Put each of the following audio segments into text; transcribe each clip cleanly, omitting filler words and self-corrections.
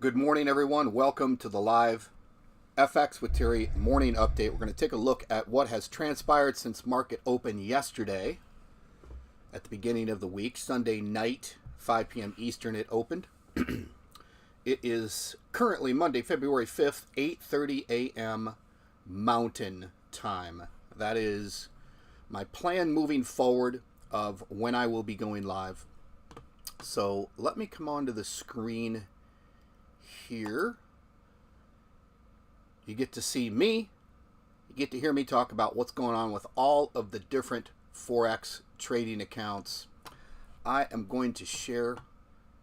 Good morning, everyone. Welcome to the live FX with Terry morning update. We're going to take a look at what has transpired since market open yesterday at the beginning of the week. Sunday night, 5 p.m. Eastern, it opened. It is currently Monday, February 5th, 8:30 a.m. Mountain Time. That is my plan moving forward of when I will be going live. So let me come onto the screen here. You get to see me. You get to hear me talk about what's going on with all of the different Forex trading accounts. I am going to share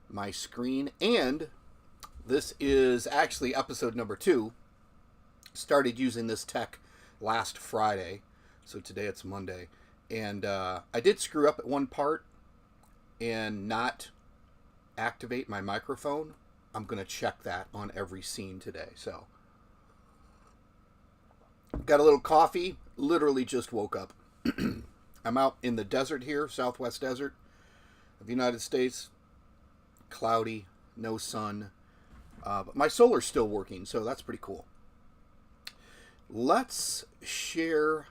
my screen, and this is actually episode number 2. Started using this tech last Friday, so today it's Monday. And I did screw up at one part and not activate my microphone. I'm going to check that on every scene today. So, got a little coffee. Literally just woke up. I'm out in the desert here, southwest desert of the United States. Cloudy, no sun. But my solar's still working, so that's pretty cool. Let's share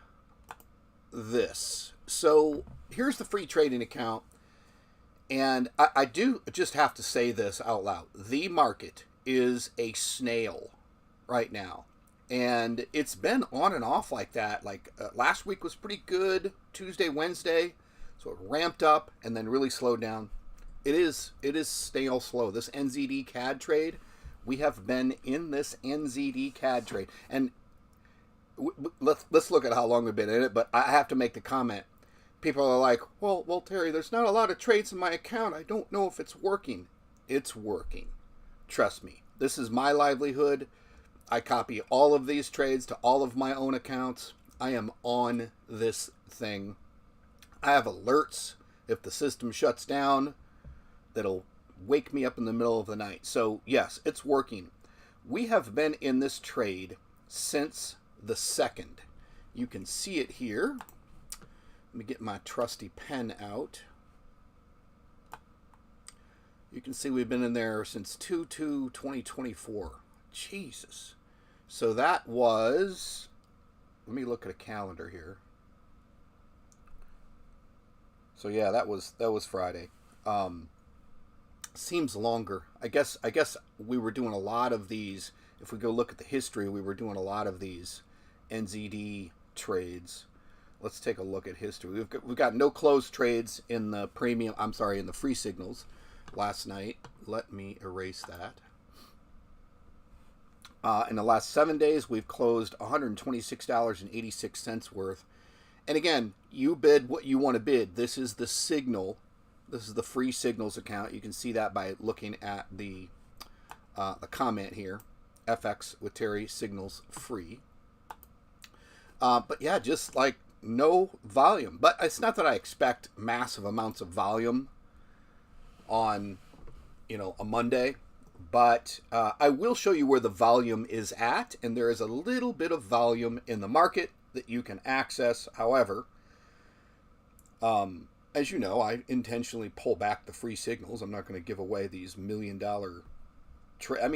this. So, here's the free trading account. And I do just have to say this out loud. The market is a snail right now. And it's been on and off like that. Like last week was pretty good. Tuesday, Wednesday. So it ramped up and then really slowed down. It is snail slow. This NZD CAD trade, we have been in this NZD CAD trade. And let's look at how long we've been in it. But I have to make the comment. People are like, well, Terry, there's not a lot of trades in my account. I don't know if it's working. It's working. Trust me. This is my livelihood. I copy all of these trades to all of my own accounts. I am on this thing. I have alerts if the system shuts down that'll wake me up in the middle of the night. So, yes, it's working. We have been in this trade since the 2nd. You can see it here. Let me get my trusty pen out. You can see we've been in there since 2/2/2024. Jesus. So that was, let me look at a calendar here. So yeah, that was Friday. Seems longer. I guess we were doing a lot of these. If we go look at the history, we were doing a lot of these NZD trades. Let's take a look at history. We've got no closed trades in the in the free signals last night. Let me erase that. In the last 7 days, we've closed $126.86 worth. And again, you bid what you want to bid. This is the signal. This is the free signals account. You can see that by looking at the comment here. FX with Terry signals free. But yeah, just like no volume. But it's not that I expect massive amounts of volume on, a Monday. But I will show you where the volume is at. And there is a little bit of volume in the market that you can access. However, as you know, I intentionally pull back the free signals. I'm not going to give away these $1 million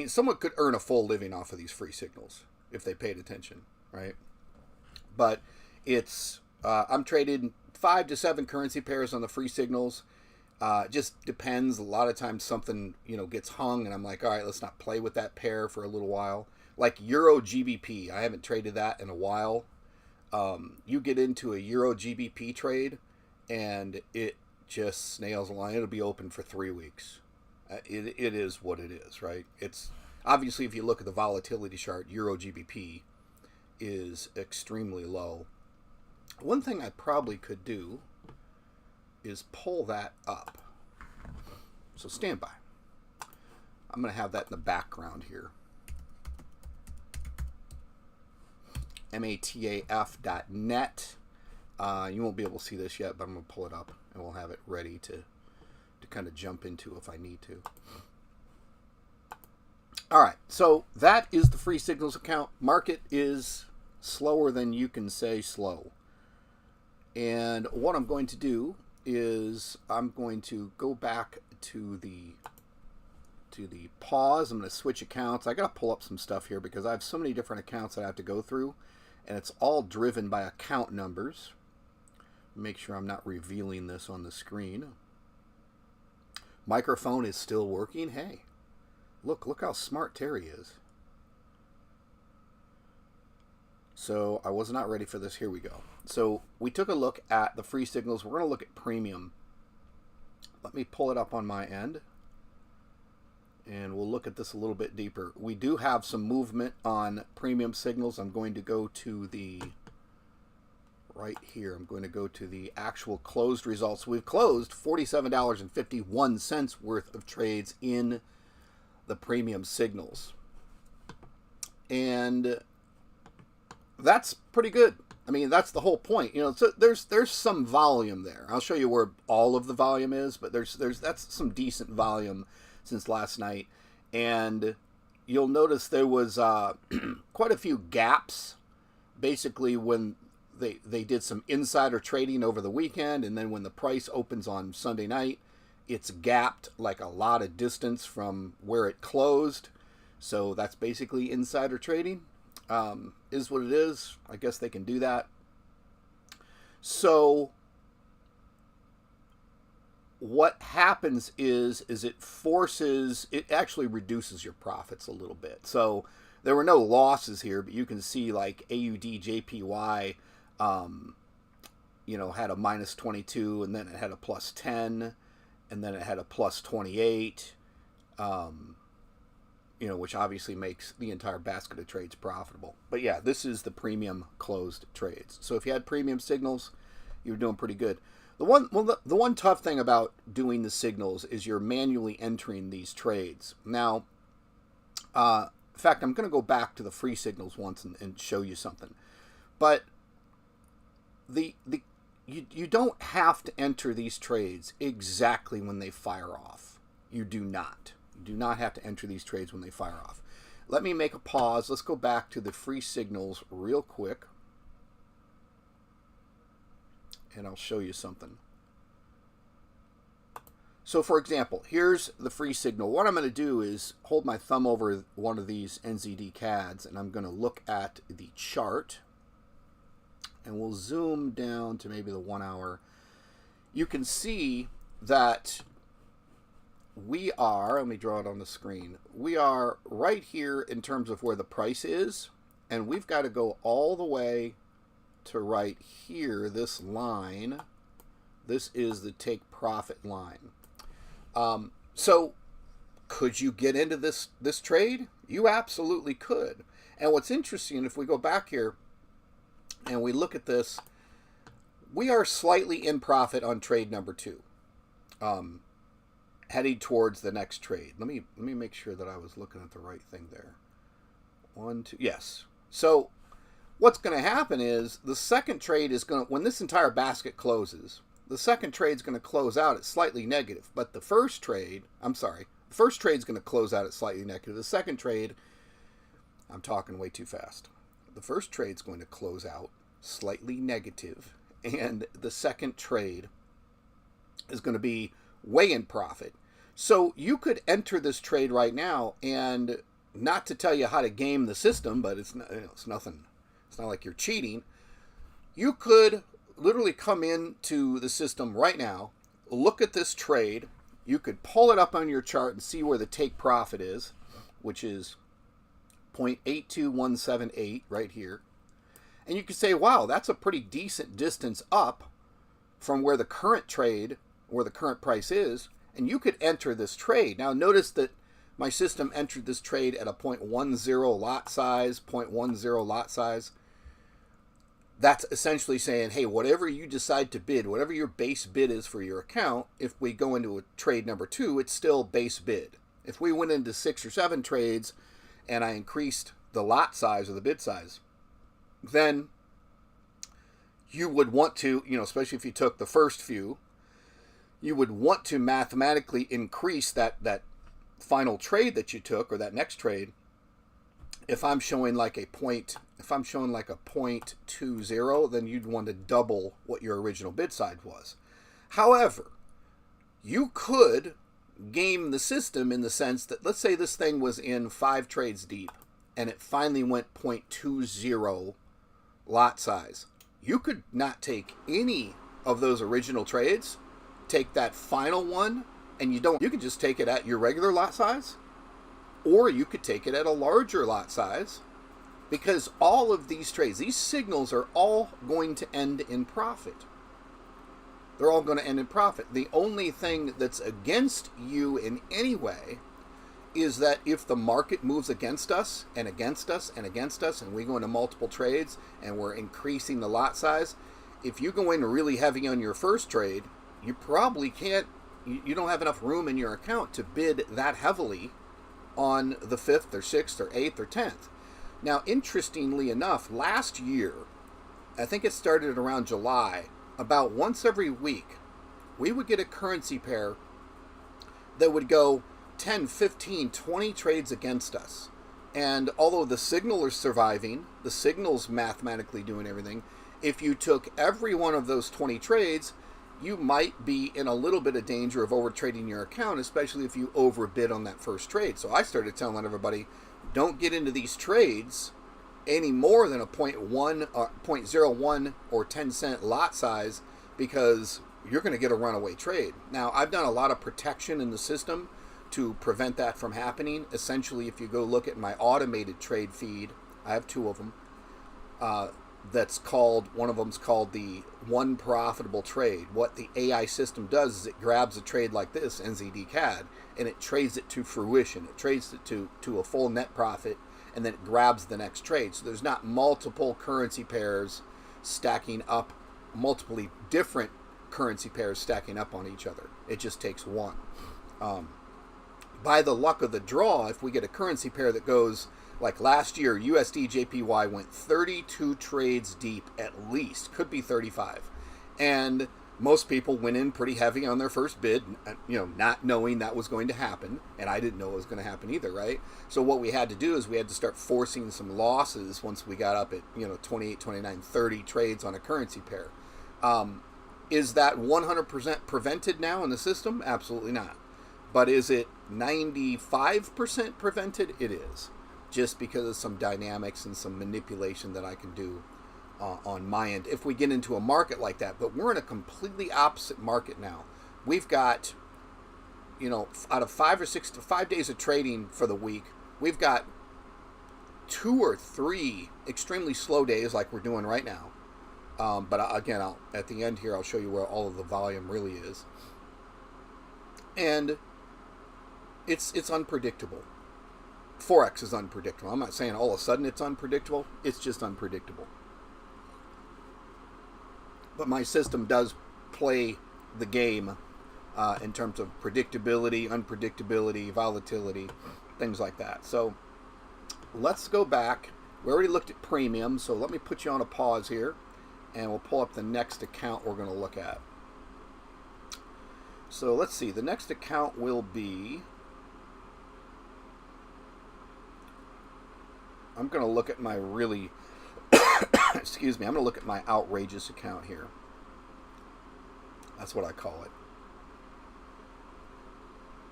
someone could earn a full living off of these free signals if they paid attention, right? But it's I'm trading 5 to 7 currency pairs on the free signals. Just depends. A lot of times something gets hung, and I'm like, all right, let's not play with that pair for a little while. Like Euro GBP, I haven't traded that in a while. You get into a Euro GBP trade, and it just snails along. It'll be open for 3 weeks. It is what it is, right? It's obviously, if you look at the volatility chart, Euro GBP is extremely low. One thing I probably could do is pull that up. So stand by. I'm going to have that in the background here. mataf.net. You won't be able to see this yet, but I'm going to pull it up and we'll have it ready to kind of jump into if I need to. All right, so that is the free signals account. Market is slower than you can say slow. And what I'm going to do is I'm going to go back to do the pause. I'm going to switch accounts. I got to pull up some stuff here because I have so many different accounts that I have to go through, and it's all driven by account numbers. Make sure I'm not revealing this on the screen. Microphone is still working. Hey, look how smart Terry is. So I was not ready for this. Here we go. So we took a look at the free signals. We're going to look at premium. Let me pull it up on my end, and we'll look at this a little bit deeper. We do have some movement on premium signals. I'm going to go to the right here. I'm going to go to the actual closed results. We've closed $47.51 worth of trades in the premium signals, and that's pretty good. I mean, that's the whole point. You know, so there's some volume there. I'll show you where all of the volume is, but that's some decent volume since last night. And you'll notice there was quite a few gaps, basically when they did some insider trading over the weekend, and then when the price opens on Sunday night, it's gapped like a lot of distance from where it closed. So that's basically insider trading. Is what it is. I guess they can do that. So what happens is it actually reduces your profits a little bit. So there were no losses here, but you can see like AUD JPY, you know, had a minus 22, and then it had a plus 10, and then it had a plus 28. You know, which obviously makes the entire basket of trades profitable. But yeah, this is the premium closed trades. So if you had premium signals, you were doing pretty good. The one tough thing about doing the signals is you're manually entering these trades. Now, in fact, I'm going to go back to the free signals once and show you something. But you don't have to enter these trades exactly when they fire off. You do not. Do not have to enter these trades when they fire off. Let me make a pause. Let's go back to the free signals real quick, and I'll show you something. So for example, here's the free signal. What I'm going to do is hold my thumb over one of these NZD CADs, and I'm going to look at the chart, and we'll zoom down to maybe the 1 hour. You can see that we are, let me draw it on the screen, we are right here in terms of where the price is, and we've got to go all the way to right here, this line. This is the take profit line. So could you get into this trade? You absolutely could. And what's interesting, if we go back here and we look at this, we are slightly in profit on trade number 2. Heading towards the next trade. Let me make sure that I was looking at the right thing there. 1, 2, yes. So what's going to happen is the second trade is going to, when this entire basket closes, the second trade is going to close out at slightly negative. But the first trade, the first trade is going to close out at slightly negative. The second trade, I'm talking way too fast. The first trade is going to close out slightly negative, and the second trade is going to be way in profit. So you could enter this trade right now, and not to tell you how to game the system, but it's nothing. It's not like you're cheating. You could literally come into the system right now, look at this trade. You could pull it up on your chart and see where the take profit is, which is 0.82178 right here. And you could say, wow, that's a pretty decent distance up from where the current trade, where the current price is, and you could enter this trade. Now notice that my system entered this trade at a 0.10 lot size, 0.10 lot size. That's essentially saying, hey, whatever you decide to bid, whatever your base bid is for your account, if we go into a trade number 2, it's still base bid. If we went into 6 or 7 trades and I increased the lot size or the bid size, then you would want to, especially if you took the first few, you would want to mathematically increase that final trade that you took, or that next trade. If I'm showing like a 0.20, then you'd want to double what your original bid size was. However, you could game the system in the sense that, let's say this thing was in 5 trades deep and it finally went 0.20 lot size. You could not take any of those original trades, take that final one, and you can just take it at your regular lot size, or you could take it at a larger lot size, because all of these trades, these signals are all going to end in profit. They're all going to end in profit. The only thing that's against you in any way is that if the market moves against us and against us and against us, and we go into multiple trades and we're increasing the lot size, if you go in really heavy on your first trade, you probably can't, you don't have enough room in your account to bid that heavily on the 5th or 6th or 8th or 10th. Now, interestingly enough, last year, I think it started around July, about once every week, we would get a currency pair that would go 10, 15, 20 trades against us. And although the signal is surviving, the signal's mathematically doing everything, if you took every one of those 20 trades, you might be in a little bit of danger of overtrading your account, especially if you overbid on that first trade. So I started telling everybody, don't get into these trades any more than a 0.01 or 10 cent lot size, because you're going to get a runaway trade. Now, I've done a lot of protection in the system to prevent that from happening. Essentially, if you go look at my automated trade feed, I have 2 of them. One of them's called the one profitable trade. What the AI system does is it grabs a trade like this, NZD CAD, and it trades it to fruition. It trades it to a full net profit, and then it grabs the next trade. So there's not multiple currency pairs stacking up, multiply different currency pairs stacking up on each other. It just takes one. By the luck of the draw, if we get a currency pair that goes, like last year, USD JPY went 32 trades deep at least, could be 35. And most people went in pretty heavy on their first bid, not knowing that was going to happen. And I didn't know it was going to happen either, right? So what we had to do is we had to start forcing some losses once we got up at, 28, 29, 30 trades on a currency pair. Is that 100% prevented now in the system? Absolutely not. But is it 95% prevented? It is. Just because of some dynamics and some manipulation that I can do on my end if we get into a market like that. But we're in a completely opposite market now. We've got, out of 5 or 6 to 5 days of trading for the week, we've got 2 or 3 extremely slow days like we're doing right now. But again, at the end here, I'll show you where all of the volume really is. And it's unpredictable. Forex is unpredictable. I'm not saying all of a sudden it's unpredictable. It's just unpredictable. But my system does play the game in terms of predictability, unpredictability, volatility, things like that. So let's go back. We already looked at premium, so let me put you on a pause here, and we'll pull up the next account we're going to look at. So let's see. The next account will be... I'm going to look at my really, excuse me, I'm going to look at my outrageous account here. That's what I call it.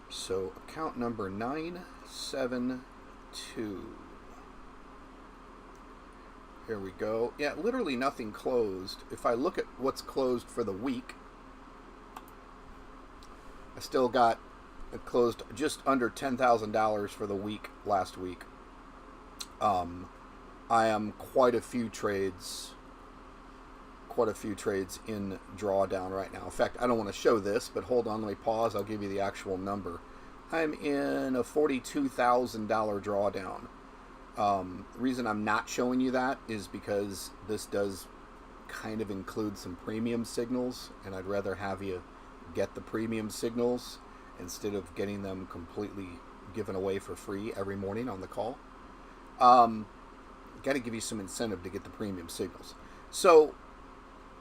So account number 972. Here we go. Yeah, literally nothing closed. If I look at what's closed for the week, I still got it closed just under $10,000 for the week last week. I am quite a few trades in drawdown right now. In fact, I don't want to show this, but hold on, let me pause. I'll give you the actual number. I'm in a $42,000 drawdown. The reason I'm not showing you that is because this does kind of include some premium signals, and I'd rather have you get the premium signals instead of getting them completely given away for free every morning on the call. Got to give you some incentive to get the premium signals. So,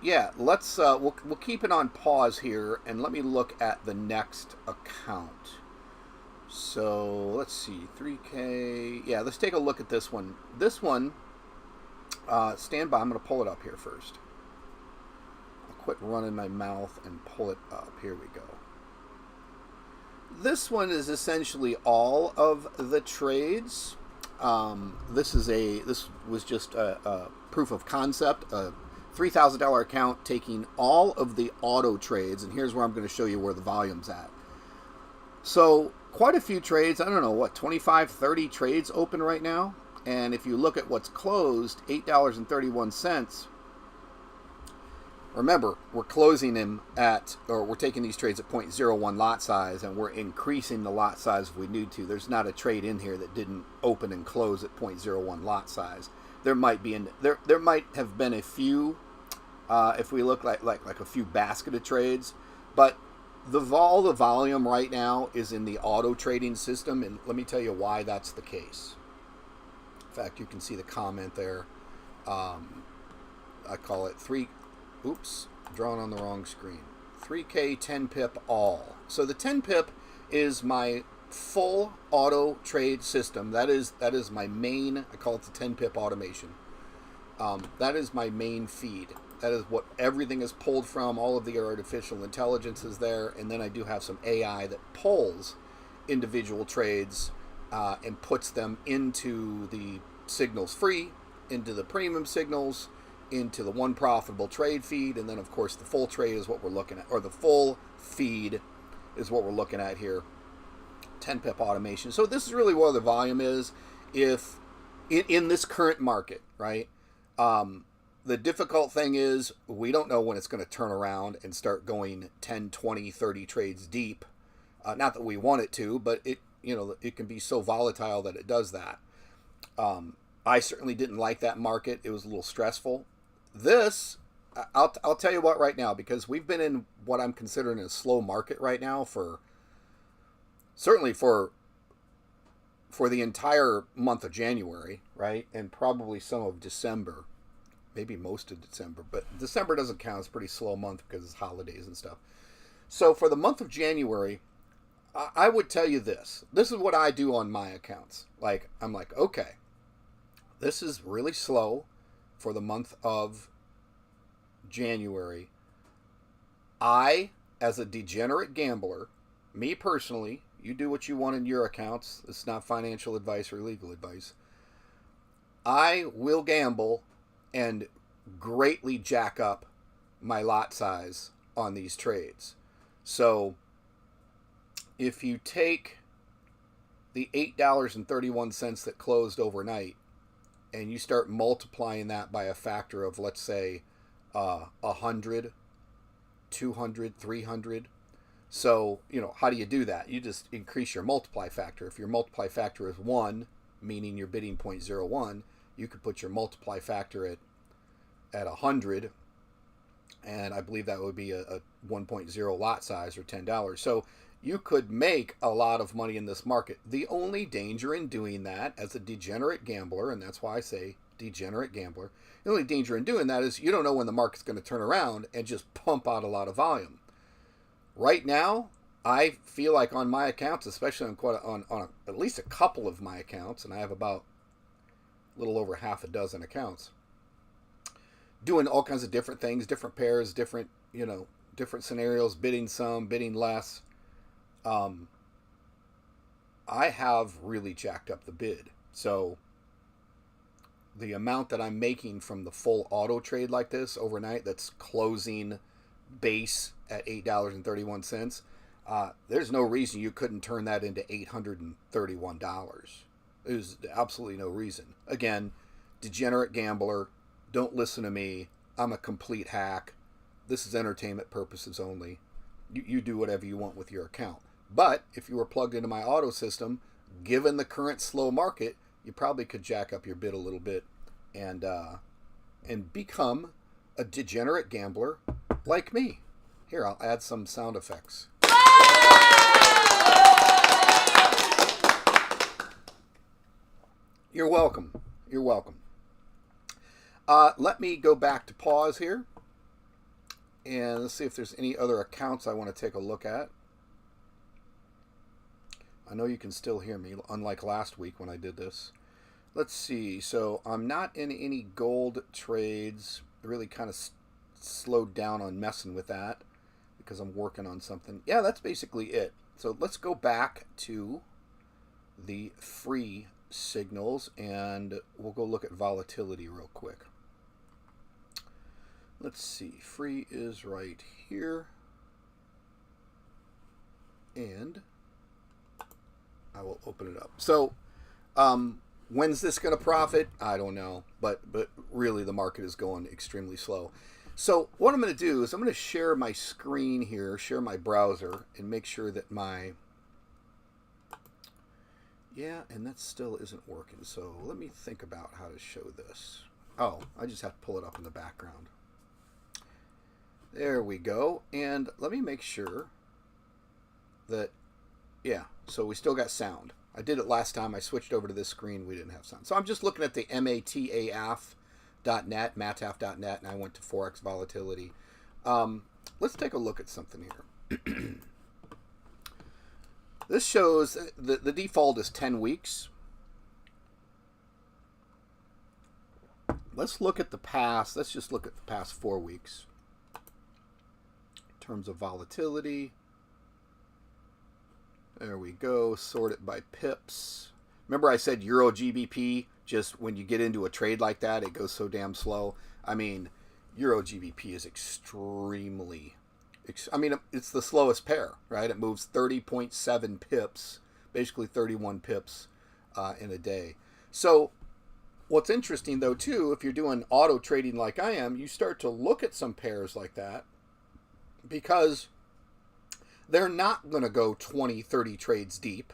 yeah, let's we'll keep it on pause here, and let me look at the next account. So let's see, 3K. Yeah, let's take a look at this one. This one, stand by. I'm going to pull it up here first. I'll quit running my mouth and pull it up. Here we go. This one is essentially all of the trades. This was just a proof of concept, a $3,000 account taking all of the auto trades, and here's where I'm going to show you where the volume's at. So quite a few trades, I don't know, what, 25, 30 trades open right now, and if you look at what's closed, $8.31. Remember, we're closing them we're taking these trades at 0.01 lot size, and we're increasing the lot size if we need to. There's not a trade in here that didn't open and close at 0.01 lot size. There might have been a few, if we look like a few basket of trades, but all the volume right now is in the auto trading system, and let me tell you why that's the case. In fact, you can see the comment there. I call it drawing on the wrong screen. 3K 10 pip all. So the 10 pip is my full auto trade system. That is my main, I call it the 10 pip automation. That is my main feed. That is what everything is pulled from. All of the artificial intelligence is there. And then I do have some AI that pulls individual trades and puts them into the signals free, into the premium signals, into the one profitable trade feed, and then of course the full trade is what we're looking at, or the full feed is what we're looking at here. 10 pip automation. So this is really where the volume is if in this current market, right? The difficult thing is we don't know when it's going to turn around and start going 10, 20, 30 trades deep. Not that we want it to, but it can be so volatile that it does that. I certainly didn't like that market. It was a little stressful. This, I'll tell you what right now, because we've been in what I'm considering a slow market right now certainly for the entire month of January, right? And probably some of December, maybe most of December, but December doesn't count. It's a pretty slow month because it's holidays and stuff. So for the month of January, I would tell you this. This is what I do on my accounts. I'm like, okay, this is really slow for the month of January. I, as a degenerate gambler, me personally, you do what you want in your accounts. It's not financial advice or legal advice. I will gamble and greatly jack up my lot size on these trades. So if you take the $8.31 that closed overnight, and you start multiplying that by a factor of, let's say, 100, 200, 300. So, how do you do that? You just increase your multiply factor. If your multiply factor is 1, meaning you're bidding 0.01, you could put your multiply factor at 100, and I believe that would be a 1.0 lot size or $10. So you could make a lot of money in this market. The only danger in doing that as a degenerate gambler, and that's why I say degenerate gambler, the only danger in doing that is you don't know when the market's going to turn around and just pump out a lot of volume. Right now, I feel like on my accounts, especially on at least a couple of my accounts, and I have about a little over half a dozen accounts, doing all kinds of different things, different pairs, different scenarios, bidding some, bidding less. I have really jacked up the bid. So the amount that I'm making from the full auto trade like this overnight, that's closing base at $8.31, there's no reason you couldn't turn that into $831. There's absolutely no reason. Again, degenerate gambler, don't listen to me. I'm a complete hack. This is entertainment purposes only. You do whatever you want with your account. But if you were plugged into my auto system, given the current slow market, you probably could jack up your bid a little bit and become a degenerate gambler like me. Here, I'll add some sound effects. You're welcome. You're welcome. Let me go back to pause here. And let's see if there's any other accounts I want to take a look at. I know you can still hear me, unlike last week when I did this. Let's see. So I'm not in any gold trades. Really kind of slowed down on messing with that. because I'm working on something. Yeah, that's basically it. So let's go back to the free signals and we'll go look at volatility real quick. Let's see. Free is right here. And I will open it up. So, when's this going to profit? I don't know, but really the market is going extremely slow. So what I'm going to do is I'm going to share my screen here, share my browser, and make sure that my... Yeah, and that still isn't working. So let me think about how to show this. Oh, I just have to pull it up in the background. There we go. And let me make sure that, yeah, so we still got sound. I did it last time. I switched over to this screen. We didn't have sound. So I'm just looking at the mataf.net, and I went to Forex volatility. Let's take a look at something here. This shows the default is 10 weeks. Let's look at the past. Let's just look at the past 4 weeks. In terms of volatility. There we go. Sort it by pips. Remember I said Euro GBP, just when you get into a trade like that, it goes so damn slow. I mean, Euro GBP is extremely... I mean, it's the slowest pair, right? It moves 30.7 pips, basically 31 pips in a day. So what's interesting, though, too, if you're doing auto trading like I am, you start to look at some pairs like that because they're not going to go 20, 30 trades deep.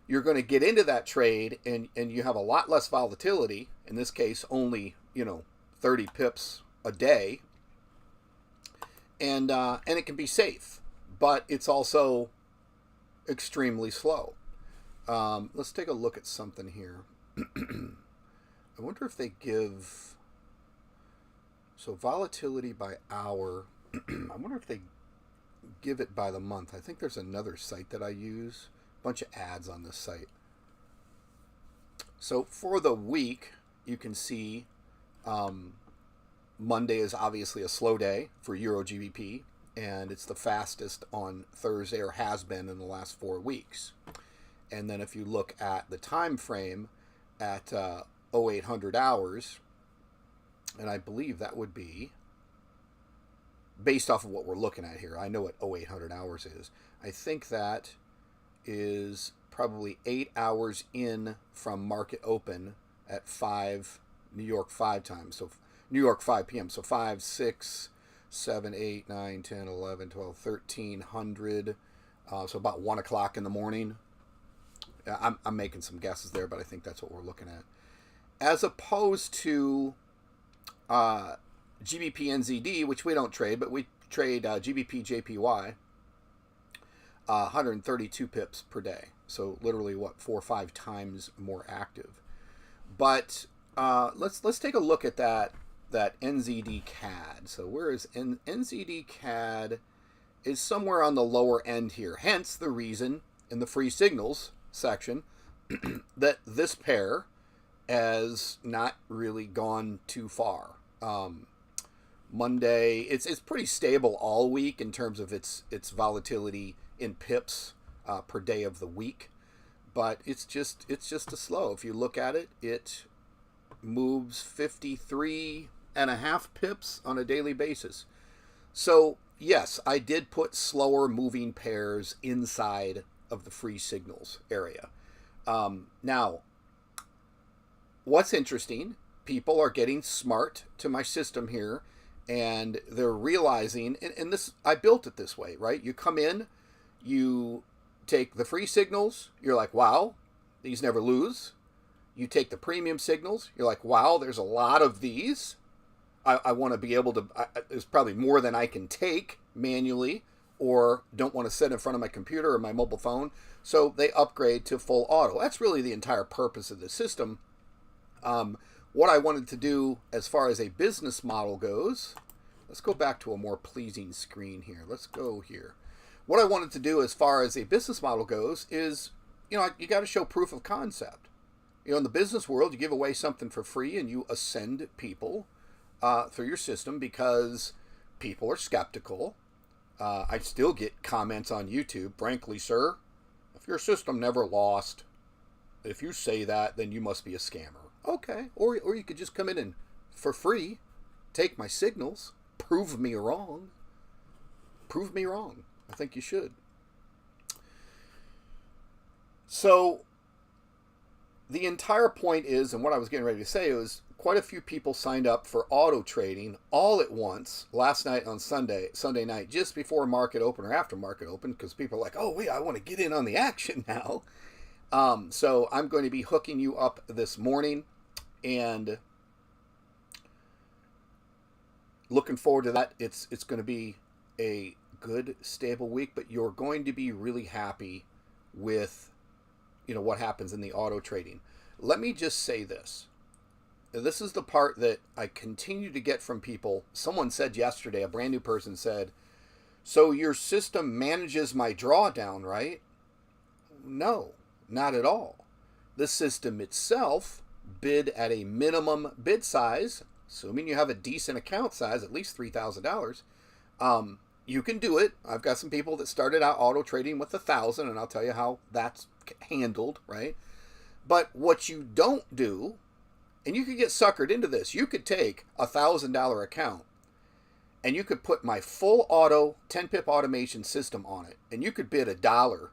You're going to get into that trade and you have a lot less volatility. In this case, only, 30 pips a day. And it can be safe, but it's also extremely slow. Let's take a look at something here. I wonder if they give... So volatility by hour. I wonder if they give it by the month. I think there's another site that I use. A bunch of ads on this site. So for the week, you can see Monday is obviously a slow day for Euro GBP, and it's the fastest on Thursday, or has been in the last 4 weeks. And then if you look at the time frame at 0800 hours, and I believe that would be based off of what we're looking at here. I know what 0800 hours is. I think that is probably 8 hours in from market open at 5 New York 5 times. So New York 5 p.m. So 5, 6, 7, 8, 9, 10, 11, 12, 1300. So about 1 o'clock in the morning. I'm making some guesses there, but I think that's what we're looking at. As opposed to GBP NZD, which we don't trade, but we trade GBP JPY, 132 pips per day. So literally, 4 or 5 times more active. But let's take a look at that NZD CAD. So where is NZD CAD is somewhere on the lower end here. Hence the reason in the free signals section that this pair has not really gone too far. Monday, it's pretty stable all week in terms of its volatility in pips per day of the week, but it's just a slow. If you look at it, it moves 53.5 pips on a daily basis. So yes, I did put slower moving pairs inside of the free signals area. Now, what's interesting, people are getting smart to my system here, and they're realizing, and this, I built it this way, right? You come in, you take the free signals, you're like, wow, these never lose. You take the premium signals, you're like, wow, there's a lot of these. I want to be able to, there's probably more than I can take manually, or don't want to sit in front of my computer or my mobile phone. So they upgrade to full auto. That's really the entire purpose of the system. What I wanted to do as far as a business model goes, let's go back to a more pleasing screen here. Let's go here. What I wanted to do as far as a business model goes is, you got to show proof of concept. In the business world, you give away something for free and you ascend people through your system because people are skeptical. I still get comments on YouTube. Frankly, sir, if your system never lost, if you say that, then you must be a scammer. Okay, or you could just come in and, for free, take my signals, prove me wrong. Prove me wrong. I think you should. So, the entire point is, and what I was getting ready to say was, quite a few people signed up for auto trading all at once last night on Sunday night, just before market open or after market open, because people are like, oh, wait, I want to get in on the action now. So I'm going to be hooking you up this morning, and looking forward to that. It's going to be a good, stable week, but you're going to be really happy with, what happens in the auto trading. Let me just say this. This is the part that I continue to get from people. Someone said yesterday, a brand new person said, so your system manages my drawdown, right? No, not at all. The system itself bid at a minimum bid size, assuming you have a decent account size, at least $3,000. You can do it. I've got some people that started out auto trading with 1,000, and I'll tell you how that's handled, right? But what you don't do, and you could get suckered into this, you could take a $1,000 account and you could put my full auto 10-pip automation system on it, and you could bid $1,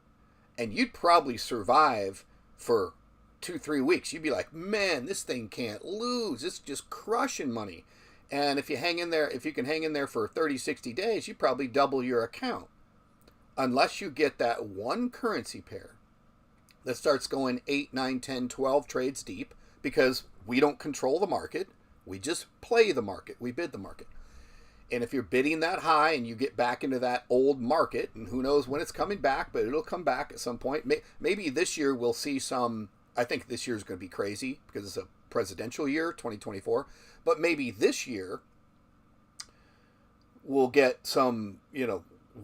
and you'd probably survive for 2-3 weeks. You'd be like, man, this thing can't lose. It's just crushing money. And if you can hang in there for 30-60 days, you probably double your account. Unless you get that one currency pair that starts going 8, 9, 10, 12 trades deep, because we don't control the market. We just play the market. We bid the market. And if you're bidding that high and you get back into that old market, and who knows when it's coming back, but it'll come back at some point. Maybe this year we'll see some. I think this year is going to be crazy because it's a presidential year, 2024. But maybe this year we'll get some,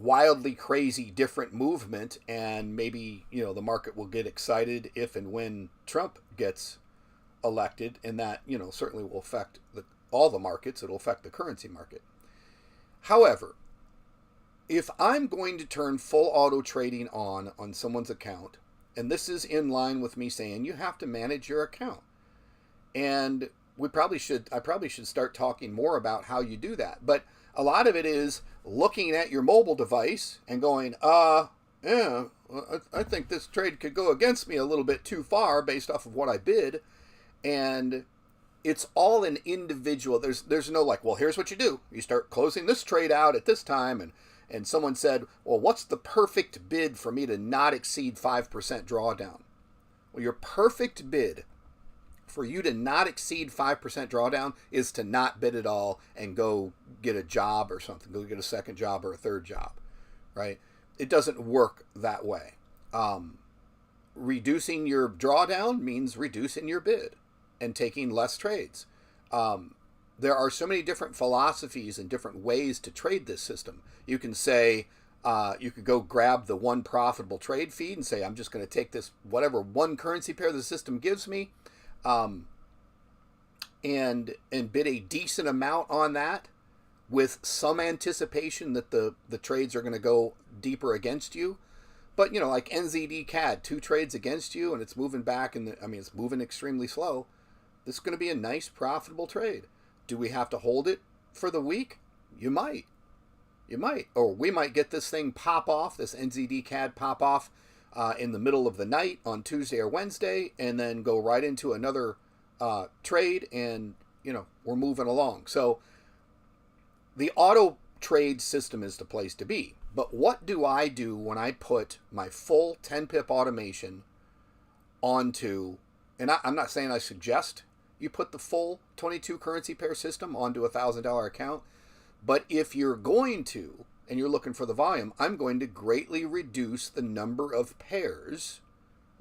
wildly crazy different movement, and maybe, the market will get excited if and when Trump gets elected, and that, certainly will affect all the markets. It'll affect the currency market. However, if I'm going to turn full auto trading on someone's account, and this is in line with me saying you have to manage your account, and I probably should start talking more about how you do that. But a lot of it is looking at your mobile device and going, I think this trade could go against me a little bit too far based off of what I bid. And it's all an individual. There's no like, well, here's what you do. You start closing this trade out at this time. And someone said, well, what's the perfect bid for me to not exceed 5% drawdown? Well, your perfect bid for you to not exceed 5% drawdown is to not bid at all and go get a job or something. Go get a second job or a third job, right? It doesn't work that way. Reducing your drawdown means reducing your bid and taking less trades. There are so many different philosophies and different ways to trade this system. You can say, you could go grab the one profitable trade feed and say, I'm just going to take this, whatever one currency pair the system gives me, and bid a decent amount on that with some anticipation that the trades are going to go deeper against you. But, like NZD CAD, 2 trades against you, and it's moving back, it's moving extremely slow. This is going to be a nice, profitable trade. Do we have to hold it for the week? You might. Or we might get this thing pop off, this NZD CAD pop off in the middle of the night on Tuesday or Wednesday, and then go right into another trade, and, we're moving along. So the auto trade system is the place to be. But what do I do when I put my full 10-pip automation onto, and I'm not saying I suggest you put the full 22 currency pair system onto a $1,000 account, but if you're going to, and you're looking for the volume, I'm going to greatly reduce the number of pairs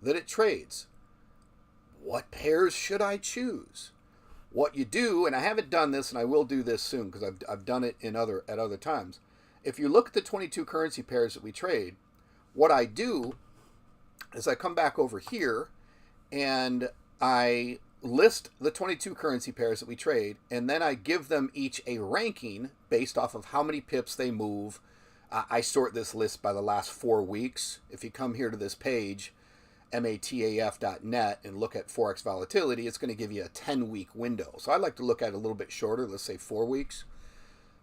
that it trades. What pairs should I choose? What you do, and I haven't done this, and I will do this soon because I've done it at other times. If you look at the 22 currency pairs that we trade, what I do is I come back over here and I list the 22 currency pairs that we trade, and then I give them each a ranking based off of how many pips they move, I sort this list by the last 4 weeks. If you come here to this page, mataf.net, and look at Forex volatility, it's going to give you a 10-week window. So I like to look at it a little bit shorter, let's say 4 weeks.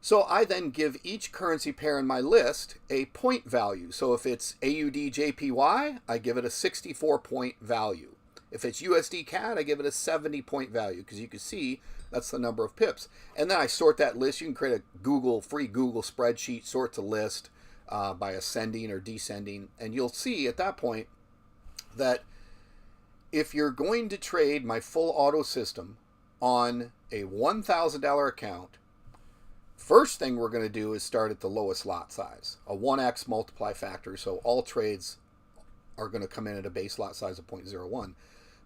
So I then give each currency pair in my list a point value. So if it's AUD JPY, I give it a 64 point value. If it's USD CAD, I give it a 70 point value, because you can see that's the number of pips. And then I sort that list. You can create a free Google spreadsheet, sort the list by ascending or descending. And you'll see at that point that if you're going to trade my full auto system on a $1,000 account, first thing we're going to do is start at the lowest lot size, a 1x multiply factor. So all trades are going to come in at a base lot size of 0.01.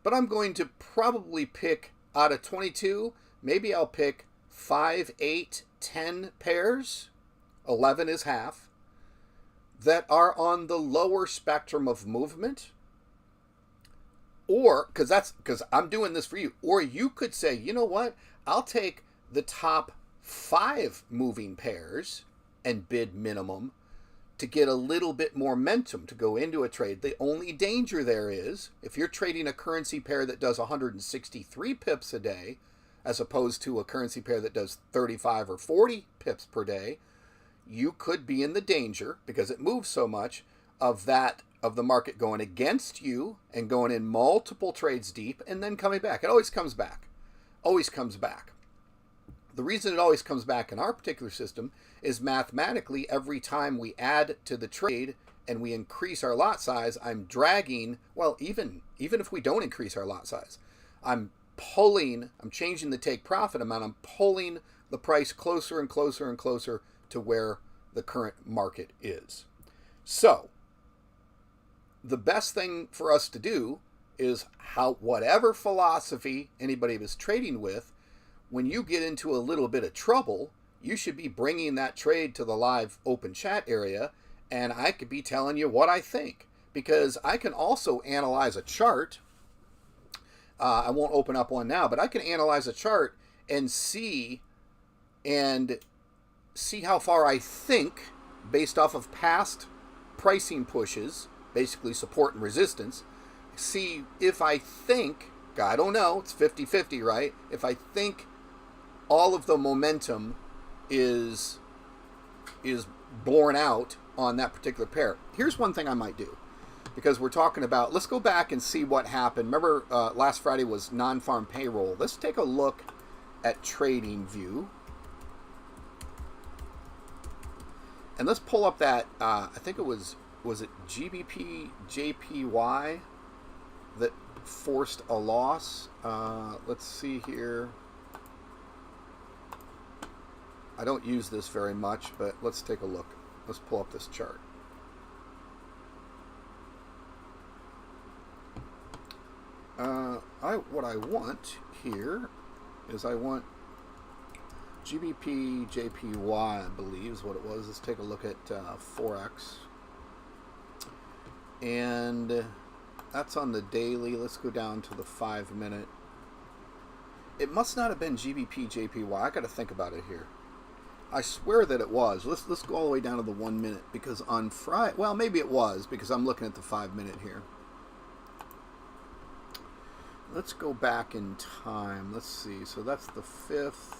But I'm going to probably pick out of 22, maybe I'll pick 5, 8, 10 pairs, 11 is half, that are on the lower spectrum of movement. Or, because I'm doing this for you. Or you could say, you know what, I'll take the top 5 moving pairs and bid minimum to get a little bit more momentum to go into a trade. The only danger there is, if you're trading a currency pair that does 163 pips a day, as opposed to a currency pair that does 35 or 40 pips per day, you could be in the danger, because it moves so much, of the market going against you and going in multiple trades deep and then coming back. It always comes back. Always comes back. The reason it always comes back in our particular system is mathematically, every time we add to the trade and we increase our lot size, I'm dragging, well, even if we don't increase our lot size, I'm changing the take profit amount, I'm pulling the price closer and closer and closer to where the current market is. So, the best thing for us to do is whatever philosophy anybody is trading with, when you get into a little bit of trouble, you should be bringing that trade to the live open chat area, and I could be telling you what I think, because I can also analyze a chart. I won't open up one now, but I can analyze a chart and see how far I think, based off of past pricing pushes, basically support and resistance, see if I think, I don't know, it's 50-50, right? If I think all of the momentum is borne out on that particular pair. Here's one thing I might do, because we're talking about, let's go back and see what happened. Remember, last Friday was non-farm payroll. Let's take a look at Trading View. And let's pull up that, I think it was it GBP JPY that forced a loss? Let's see here. I don't use this very much, but let's take a look. Let's pull up this chart. What I want here is I want GBP JPY, I believe is what it was. Let's take a look at Forex. And that's on the daily. Let's go down to the 5-minute. It must not have been GBP JPY. I got to think about it here. I swear that it was. Let's go all the way down to the 1 minute, because on Friday, well, maybe it was, because I'm looking at the 5-minute here. Let's go back in time. Let's see. So that's the 5th.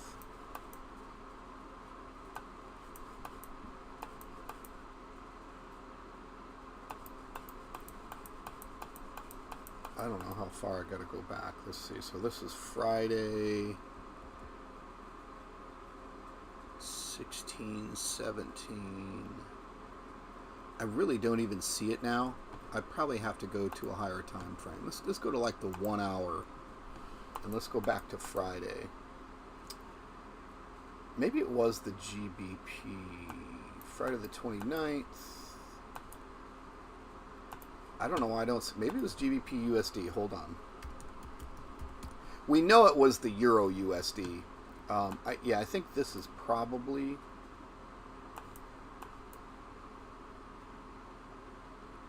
I don't know how far I got to go back. Let's see. So this is Friday 16, 17. I really don't even see it now. I probably have to go to a higher time frame. Let's go to like the 1 hour, and let's go back to Friday. Maybe it was the GBP. Friday the 29th. I don't know why I don't. Maybe it was GBP USD. Hold on. We know it was the Euro USD. Yeah, I think this is probably.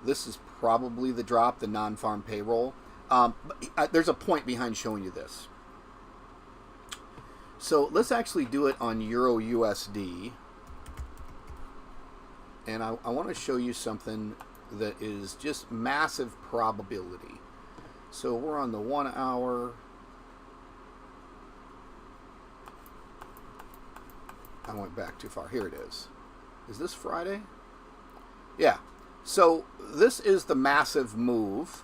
This is probably the drop, the non-farm payroll. But there's a point behind showing you this. So let's actually do it on Euro USD. And I want to show you something that is just massive probability. So we're on the 1 hour. I went back too far. Here it is. Is this Friday? Yeah. So this is the massive move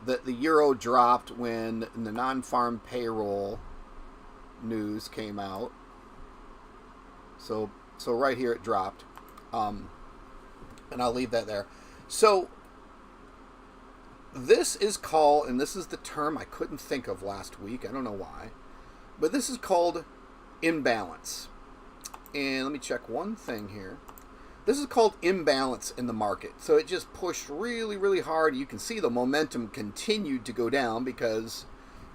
that the euro dropped when the non-farm payroll news came out. So right here it dropped. And I'll leave that there. So this is called, and this is the term I couldn't think of last week. I don't know why. But this is called imbalance. And let me check one thing here. This is called imbalance in the market. So it just pushed really, really hard. You can see the momentum continued to go down because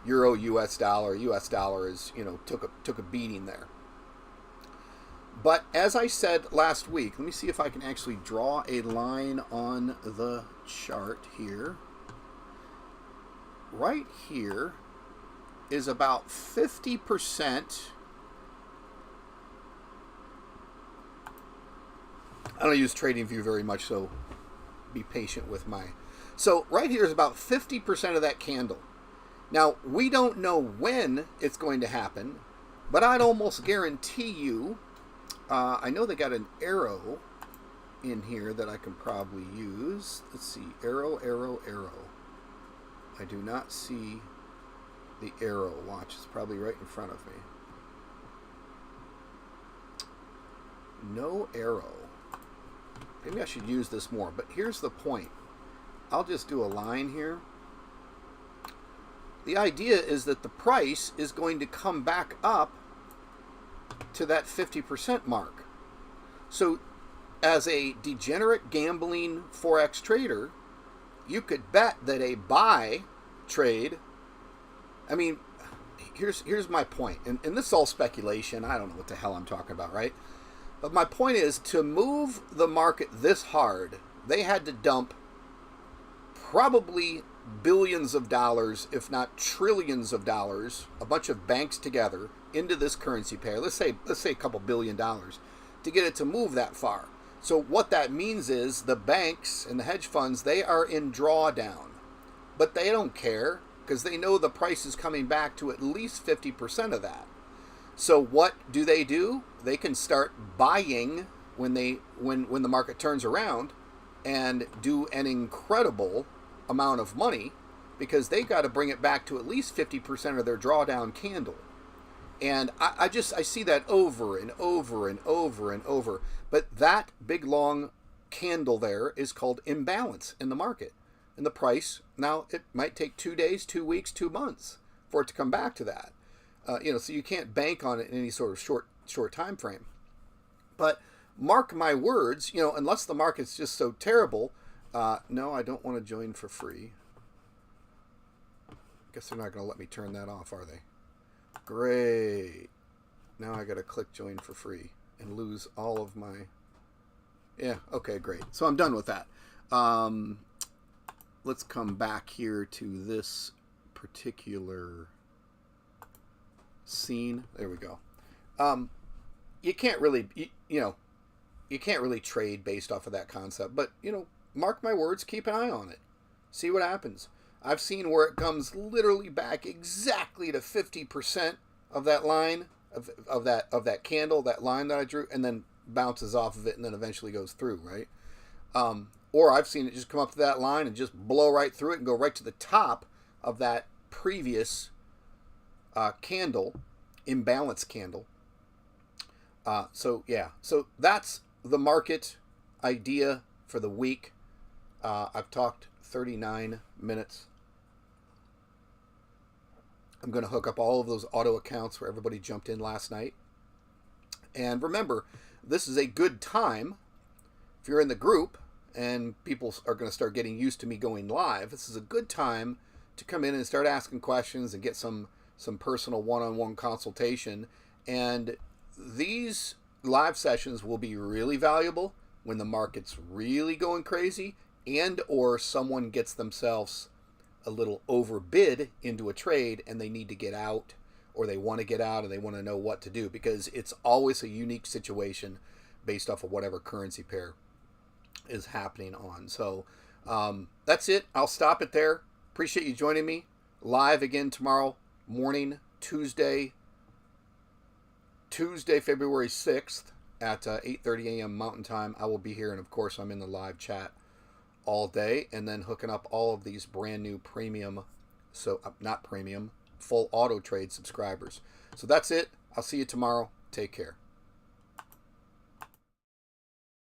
euro, US dollar is, took a beating there. But as I said last week, let me see if I can actually draw a line on the chart here. Right here is about 50%. I don't use TradingView very much, so be patient with my... So right here is about 50% of that candle. Now, we don't know when it's going to happen, but I'd almost guarantee you... I know they got an arrow in here that I can probably use. Let's see. Arrow, arrow, arrow. I do not see the arrow. Watch. It's probably right in front of me. No arrow. Maybe I should use this more. But here's the point. I'll just do a line here. The idea is that the price is going to come back up to that 50% mark. So as a degenerate gambling Forex trader, you could bet that a buy trade, I mean, here's my point, and this is all speculation. I don't know what the hell I'm talking about, right? But my point is, to move the market this hard, they had to dump probably billions of dollars, if not trillions of dollars, a bunch of banks together into this currency pair. Let's say a couple $1 billion to get it to move that far. So what that means is the banks and the hedge funds, they are in drawdown, but they don't care because they know the price is coming back to at least 50% of that. So what do? They can start buying when the market turns around and do an incredible amount of money, because they got to bring it back to at least 50% of their drawdown candle. And I see that over and over and over and over. But that big long candle there is called imbalance in the market. And the price, now it might take 2 days, 2 weeks, 2 months for it to come back to that. So you can't bank on it in any sort of short time frame. But mark my words, unless the market's just so terrible. No, I don't want to join for free. Guess they're not going to let me turn that off, are they? Great. Now I got to click join for free and lose all of my... Yeah, okay, great. So I'm done with that. Let's come back here to this particular scene. There we go. You can't really, you can't really trade based off of that concept, but, mark my words, keep an eye on it. See what happens. I've seen where it comes literally back exactly to 50% of that line, of that candle, that line that I drew, and then bounces off of it and then eventually goes through, right? Or I've seen it just come up to that line and just blow right through it and go right to the top of that previous candle, imbalance candle. So that's the market idea for the week. I've talked 39 minutes. I'm going to hook up all of those auto accounts where everybody jumped in last night. And remember, this is a good time. If you're in the group and people are going to start getting used to me going live, this is a good time to come in and start asking questions and get some personal one-on-one consultation. And these live sessions will be really valuable when the market's really going crazy and or someone gets themselves a little overbid into a trade and they need to get out, or they want to get out and they want to know what to do, because it's always a unique situation based off of whatever currency pair is happening on. So that's it. I'll stop it there. Appreciate you joining me live again tomorrow morning, Tuesday, February 6th at 8:30 a.m. Mountain Time. I will be here, and of course, I'm in the live chat all day, and then hooking up all of these brand new premium, not premium, full auto trade subscribers. So that's it. I'll see you tomorrow. Take care.